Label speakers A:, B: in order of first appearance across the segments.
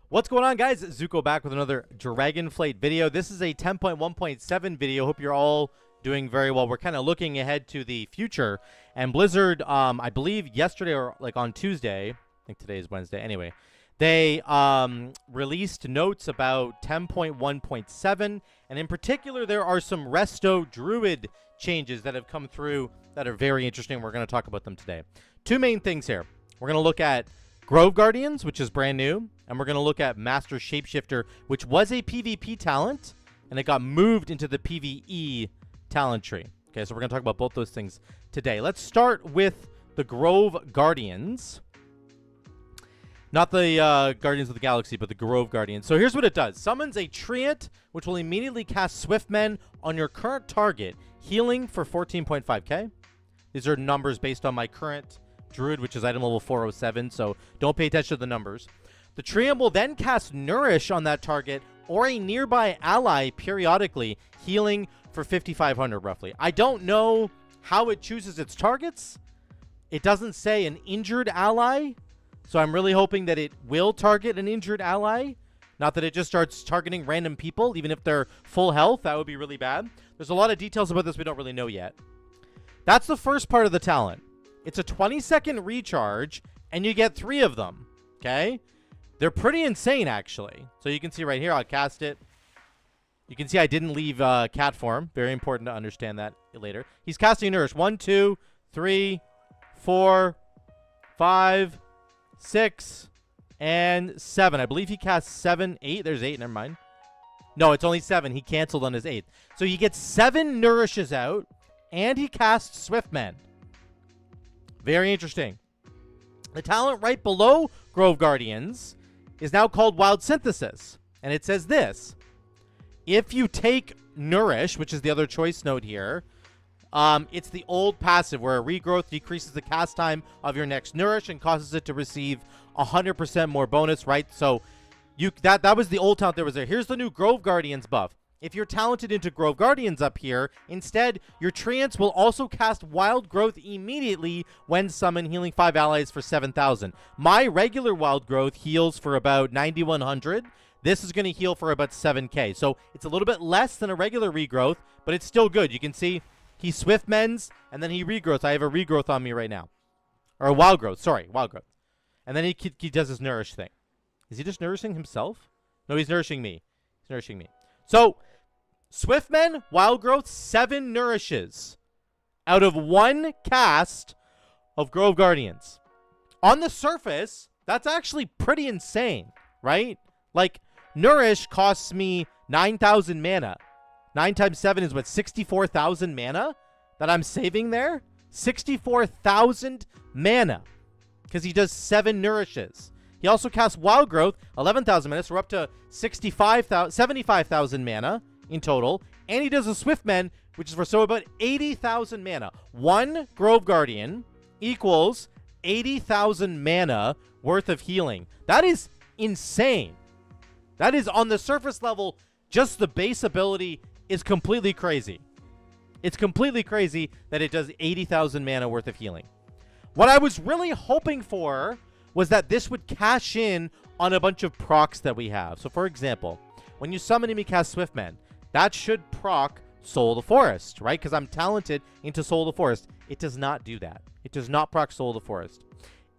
A: What's going on, guys? Zuko back with another Dragonflight video. This is a 10.1.7 video. Hope you're all doing very well. We're kind of looking ahead to the future. And Blizzard, I believe yesterday or like on Tuesday, I think today is Wednesday. Anyway, they released notes about 10.1.7. And in particular, there are some Resto Druid changes that have come through that are very interesting. We're going to talk about them today. Two main things here. We're going to look at Grove Guardians, which is brand new, and we're going to look at Master Shapeshifter, which was a PvP talent, and it got moved into the PvE talent tree. Okay, so we're going to talk about both those things today. Let's start with the Grove Guardians. Not the Guardians of the Galaxy, but the Grove Guardians. So here's what it does. Summons a Treant, which will immediately cast Swiftmen on your current target, healing for 14.5k. These are numbers based on my current Druid, which is item level 407, so don't pay attention to the numbers. The Treant will then cast Nourish on that target or a nearby ally periodically, healing for 5,500 roughly. I don't know how it chooses its targets. It doesn't say an injured ally, so I'm really hoping that it will target an injured ally. Not that it just starts targeting random people, even if they're full health. That would be really bad. There's a lot of details about this we don't really know yet. That's the first part of the talent. It's a 20-second recharge, and you get 3 of them, okay? They're pretty insane, actually. So you can see right here, I'll cast it. You can see I didn't leave cat form. Very important to understand that later. He's casting Nourish. 1, 2, 3, 4, 5, 6, and 7. I believe he cast 7, 8. There's 8, never mind. No, it's only 7. He canceled on his 8th. So you get 7 Nourishes out, and he casts Swiftmen. Very interesting. The talent right below Grove Guardians is now called Wild Synthesis. And it says this. If you take Nourish, which is the other choice note here, it's the old passive where a regrowth decreases the cast time of your next Nourish and causes it to receive 100% more bonus, right? So that was the old talent that was there. Here's the new Grove Guardians buff. If you're talented into Grove Guardians up here, instead, your Treants will also cast Wild Growth immediately when summoned, healing 5 allies for 7,000. My regular Wild Growth heals for about 9,100. This is going to heal for about 7k. So it's a little bit less than a regular regrowth, but it's still good. You can see he Swiftmends, and then he regrowths. I have a regrowth on me right now. Or a Wild Growth. Sorry, Wild Growth. And then he does his Nourish thing. Is he just nourishing himself? No, he's nourishing me. He's nourishing me. So, Swiftmen, Wild Growth, 7 Nourishes out of 1 cast of Grove Guardians. On the surface, that's actually pretty insane, right? Like, Nourish costs me 9,000 mana. 9 times 7 is what, 64,000 mana that I'm saving there? 64,000 mana because he does 7 Nourishes. He also casts Wild Growth, 11,000 mana, so we're up to 75,000 mana in total. And he does a Swiftmen, which is for so about 80,000 mana. 1 Grove Guardian equals 80,000 mana worth of healing. That is insane. That is, on the surface level, just the base ability is completely crazy. It's completely crazy that it does 80,000 mana worth of healing. What I was really hoping for was that this would cash in on a bunch of procs that we have. So, for example, when you summon enemy cast Swiftmen, that should proc Soul of the Forest, right? Because I'm talented into Soul of the Forest. It does not do that. It does not proc Soul of the Forest.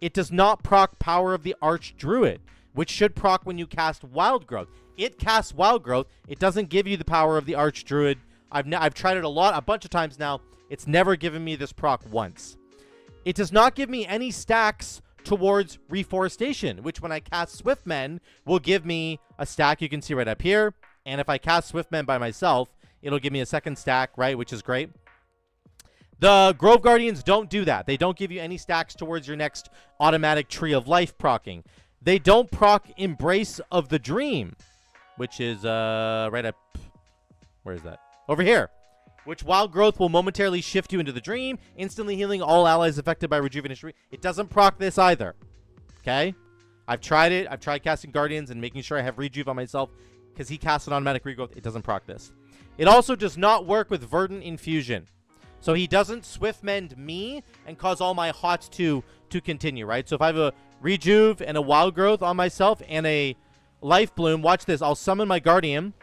A: It does not proc Power of the Arch Druid, which should proc when you cast Wild Growth. It casts Wild Growth. It doesn't give you the Power of the Arch Druid. I've tried it a bunch of times now. It's never given me this proc once. It does not give me any stacks towards Reforestation, which when I cast Swiftmen will give me a stack you can see right up here. And if I cast Swiftmen by myself, it'll give me a second stack, right, which is great. The Grove Guardians don't do that. They don't give you any stacks towards your next automatic Tree of Life procking. They don't proc Embrace of the Dream, which is right up, where is that? Over here. Which Wild Growth will momentarily shift you into the dream, instantly healing all allies affected by Rejuvenation. It doesn't proc this either. Okay? I've tried it. I've tried casting Guardians and making sure I have Rejuve on myself because he casts an automatic regrowth. It doesn't proc this. It also does not work with Verdant Infusion. So he doesn't Swiftmend me and cause all my HOTS to continue, right? So if I have a Rejuve and a Wild Growth on myself and a Life Bloom. Watch this. I'll summon my Guardian.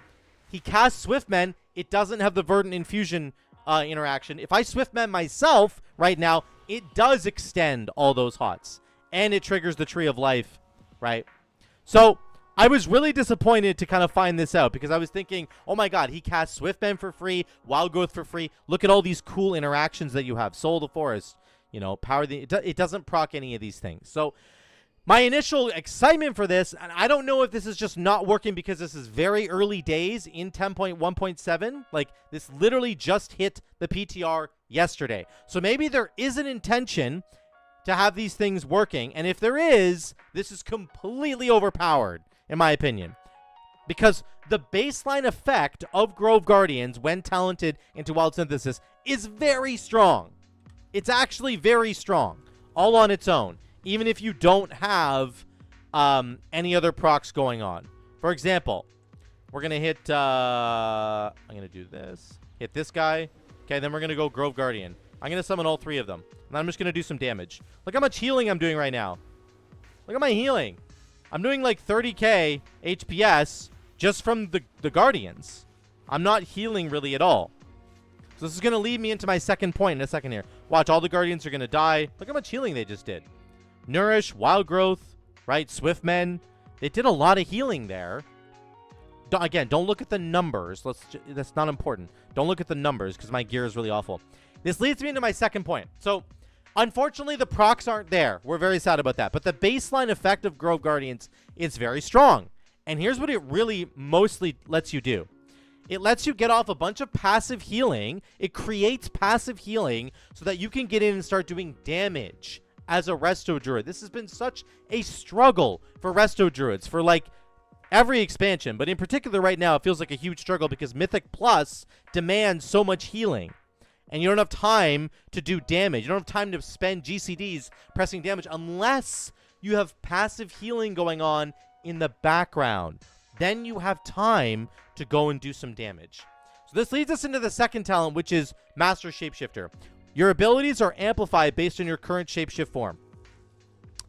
A: He casts Swiftmend. It doesn't have the Verdant Infusion interaction. If I Swiftmend myself right now, it does extend all those hots. And it triggers the Tree of Life, right? So I was really disappointed to kind of find this out because I was thinking, oh my god, he casts Swiftmend for free, Wild Growth for free. Look at all these cool interactions that you have. Soul of the Forest, you know, Power the... It doesn't proc any of these things. So my initial excitement for this, and I don't know if this is just not working because this is very early days in 10.1.7. Like, this literally just hit the PTR yesterday. So maybe there is an intention to have these things working. And if there is, this is completely overpowered, in my opinion. Because the baseline effect of Grove Guardians when talented into Wild Synthesis is very strong. It's actually very strong, all on its own. Even if you don't have any other procs going on. For example, we're going to hit... I'm going to do this. Hit this guy. Okay, then we're going to go Grove Guardian. I'm going to summon all three of them. And I'm just going to do some damage. Look how much healing I'm doing right now. Look at my healing. I'm doing like 30k HPS just from the Guardians. I'm not healing really at all. So this is going to lead me into my second point in a second here. Watch, all the Guardians are going to die. Look how much healing they just did. Nourish, Wild Growth, right? Swiftmend. They did a lot of healing there. Again, don't look at the numbers. That's not important. Don't look at the numbers because my gear is really awful. This leads me into my second point. So, unfortunately, the procs aren't there. We're very sad about that. But the baseline effect of Grove Guardians is very strong. And here's what it really mostly lets you do. It lets you get off a bunch of passive healing. It creates passive healing so that you can get in and start doing damage as a Resto Druid. This has been such a struggle for Resto Druids for like every expansion, but in particular right now it feels like a huge struggle because Mythic Plus demands so much healing. And you don't have time to do damage. You don't have time to spend GCDs pressing damage unless you have passive healing going on in the background. Then you have time to go and do some damage. So this leads us into the second talent, which is Master Shapeshifter. Your abilities are amplified based on your current shapeshift form.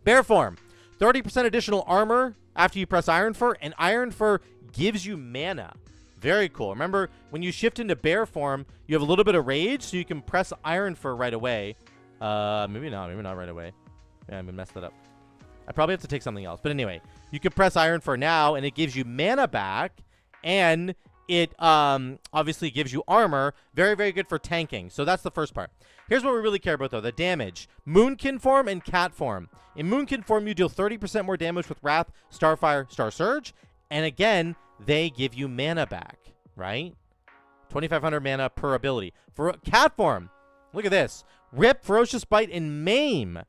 A: Bear form, 30% additional armor after you press Iron Fur, and Iron Fur gives you mana. Very cool. Remember, when you shift into bear form, you have a little bit of rage, so you can press Iron Fur right away. Maybe not right away. Yeah, I'm gonna mess that up. I probably have to take something else. But anyway, you can press Iron Fur now, and it gives you mana back, and it obviously gives you armor. Very, very good for tanking. So that's the first part. Here's what we really care about, though. The damage. Moonkin form and Cat form. In Moonkin form, you deal 30% more damage with Wrath, Starfire, Star Surge. And again, they give you mana back, right? 2,500 mana per ability. For Cat form, look at this. Rip, Ferocious Bite, and Maim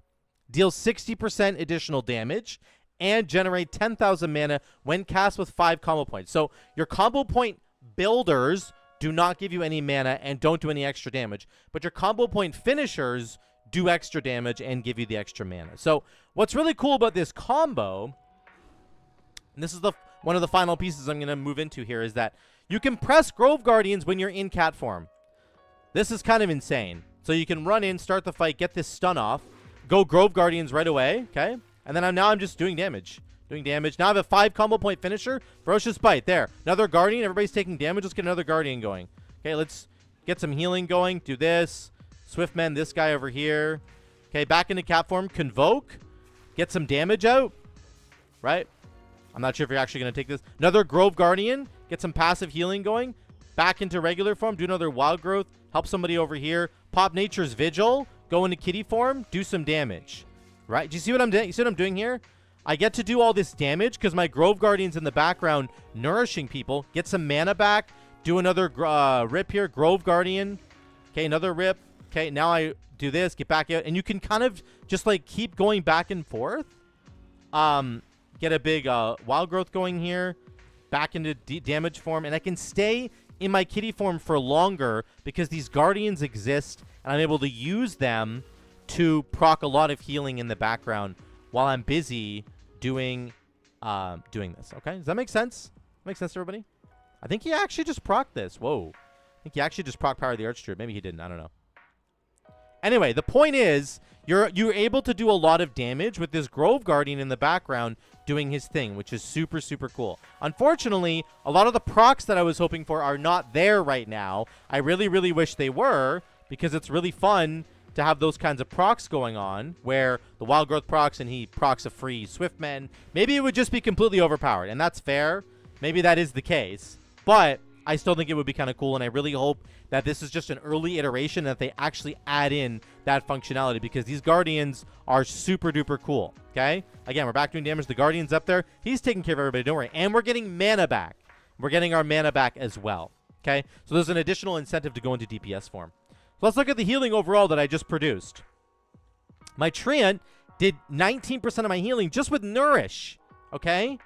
A: deal 60% additional damage and generate 10,000 mana when cast with 5 combo points. So your combo point builders do not give you any mana and don't do any extra damage, but your combo point finishers do extra damage and give you the extra mana. So what's really cool about this combo, and this is one of the final pieces I'm going to move into here, is that you can press Grove Guardians when you're in Cat form. This is kind of insane. So you can run in, start the fight, get this stun off, go Grove Guardians right away, okay? And then now I'm just doing damage. Now I have a 5 combo point finisher. Ferocious Bite. There. Another Guardian. Everybody's taking damage. Let's get another Guardian going. Okay, let's get some healing going. Do this. Swiftmend this guy over here. Okay, back into Cat form. Convoke. Get some damage out. Right? I'm not sure if you're actually going to take this. Another Grove Guardian. Get some passive healing going. Back into regular form. Do another Wild Growth. Help somebody over here. Pop Nature's Vigil. Go into Kitty form. Do some damage. Right? Do you see what I'm doing? You see what I'm doing here? I get to do all this damage because my Grove Guardian's in the background nourishing people. Get some mana back. Do another rip here. Grove Guardian. Okay, another rip. Okay, now I do this. Get back out. And you can kind of just like keep going back and forth. Get a big Wild Growth going here. Back into damage form. And I can stay in my Kitty form for longer because these Guardians exist. And I'm able to use them to proc a lot of healing in the background while I'm busy doing this. Okay, does that make sense? Make sense to everybody? I think he actually just procced this. Whoa. I think he actually just proc Power of the Archdruid. Maybe he didn't. I don't know. Anyway, the point is, you're able to do a lot of damage with this Grove Guardian in the background doing his thing, which is super, super cool. Unfortunately, a lot of the procs that I was hoping for are not there right now. I really, really wish they were, because it's really fun to have those kinds of procs going on, where the Wild Growth procs and he procs a free Swiftman. Maybe it would just be completely overpowered, and that's fair. Maybe that is the case, but I still think it would be kind of cool, and I really hope that this is just an early iteration, that they actually add in that functionality, because these Guardians are super duper cool, okay? Again, we're back doing damage. The Guardian's up there. He's taking care of everybody, don't worry. And we're getting mana back. We're getting our mana back as well, okay? So there's an additional incentive to go into DPS form. So let's look at the healing overall that I just produced. My Treant did 19% of my healing just with Nourish, okay?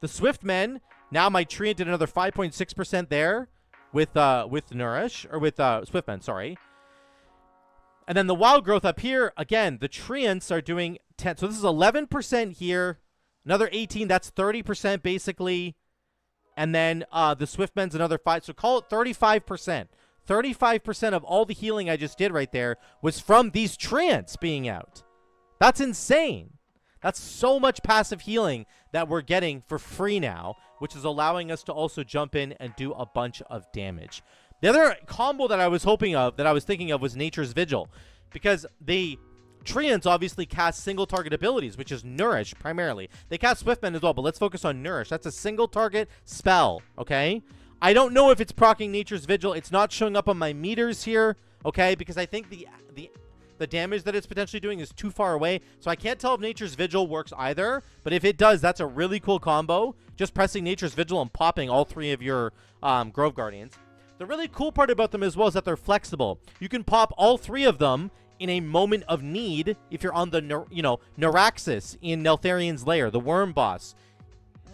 A: The Swiftmen, now my Treant did another 5.6% there with Nourish, or with Swiftmen, sorry. And then the Wild Growth up here, again, the Treants are doing 10. So this is 11% here, another 18, that's 30% basically. And then the Swiftmen's another 5, so call it 35%. 35% of all the healing I just did right there was from these Treants being out. That's insane. That's so much passive healing that we're getting for free now, which is allowing us to also jump in and do a bunch of damage. The other combo that I was thinking of was Nature's Vigil, because the Treants obviously cast single target abilities, which is Nourish primarily. They cast Swiftmen as well, but let's focus on Nourish. That's a single target spell, okay? I don't know if it's proccing Nature's Vigil. It's not showing up on my meters here, okay? Because I think the damage that it's potentially doing is too far away. So I can't tell if Nature's Vigil works either. But if it does, that's a really cool combo. Just pressing Nature's Vigil and popping all 3 of your Grove Guardians. The really cool part about them as well is that they're flexible. You can pop all 3 of them in a moment of need if you're on the, Neuraxis in Neltharion's Lair, the Worm Boss.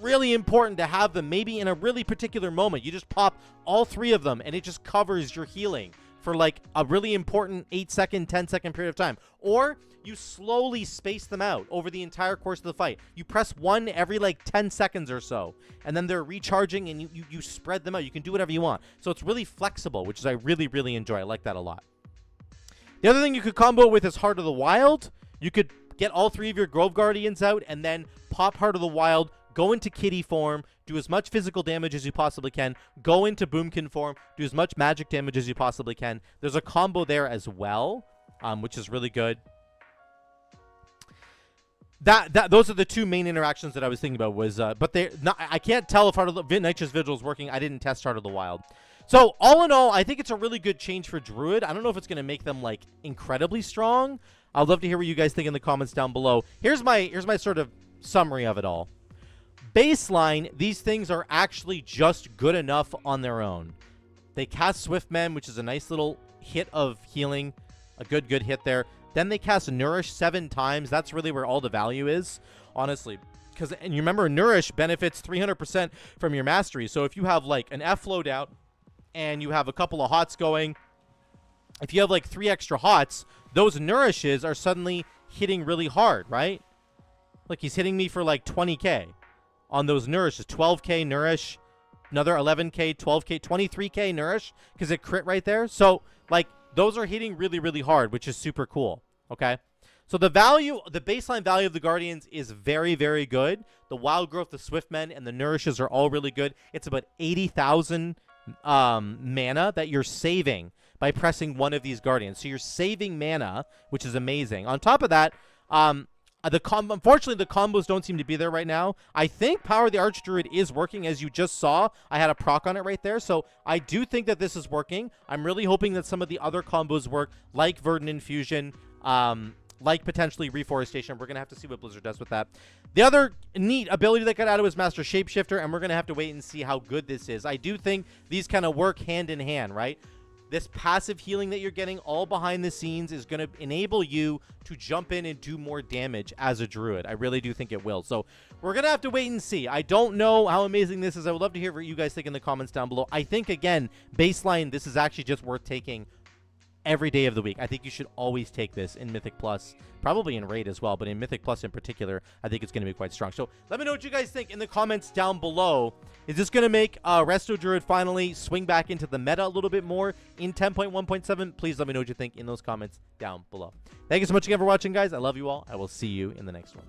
A: Really important to have them maybe in a really particular moment. You just pop all 3 of them and it just covers your healing for like a really important 8-second, 10-second period of time. Or you slowly space them out over the entire course of the fight. You press 1 every like 10 seconds or so, and then they're recharging and you spread them out. You can do whatever you want. So it's really flexible, which is I really, really enjoy. I like that a lot. The other thing you could combo with is Heart of the Wild. You could get all 3 of your Grove Guardians out and then pop Heart of the Wild, go into kitty form, do as much physical damage as you possibly can, go into boomkin form, do as much magic damage as you possibly can. There's a combo there as well, which is really good. Those are the 2 main interactions that I was thinking about. But I can't tell if Nature's Vigil is working. I didn't test Heart of the Wild. So all in all, I think it's a really good change for Druid. I don't know if it's going to make them like incredibly strong. I'd love to hear what you guys think in the comments down below. Here's my sort of summary of it all. Baseline, these things are actually just good enough on their own. They cast Swiftmen, which is a nice little hit of healing. A good hit there. Then they cast Nourish 7 times. That's really where all the value is, honestly. And you remember, Nourish benefits 300% from your mastery. So if you have like an F loadout and you have a couple of hots going, if you have like 3 extra hots, those Nourishes are suddenly hitting really hard, right? Like he's hitting me for like 20k. On those Nourishes, 12k Nourish, another 11k, 12k, 23k Nourish, because it crit right there. So, like, those are hitting really, really hard, which is super cool, okay? So the baseline value of the Guardians is very, very good. The Wild Growth, the Swiftmen, and the Nourishes are all really good. It's about 80,000 mana that you're saving by pressing one of these Guardians. So you're saving mana, which is amazing. On top of that, unfortunately, the combos don't seem to be there right now. I think Power of the Archdruid is working, as you just saw. I had a proc on it right there, so I do think that this is working. I'm really hoping that some of the other combos work, like Verdant Infusion, like potentially Reforestation. We're going to have to see what Blizzard does with that. The other neat ability that got added was Master Shapeshifter, and we're going to have to wait and see how good this is. I do think these kind of work hand in hand, right? This passive healing that you're getting all behind the scenes is going to enable you to jump in and do more damage as a Druid. I really do think it will. So we're going to have to wait and see. I don't know how amazing this is. I would love to hear what you guys think in the comments down below. I think, again, baseline, this is actually just worth taking every day of the week. I think you should always take this in Mythic Plus, probably in Raid as well, but in Mythic Plus in particular, I think it's going to be quite strong. So let me know what you guys think in the comments down below. Is this going to make Resto Druid finally swing back into the meta a little bit more in 10.1.7? Please let me know what you think in those comments down below. Thank you so much again for watching, guys. I love you all. I will see you in the next one.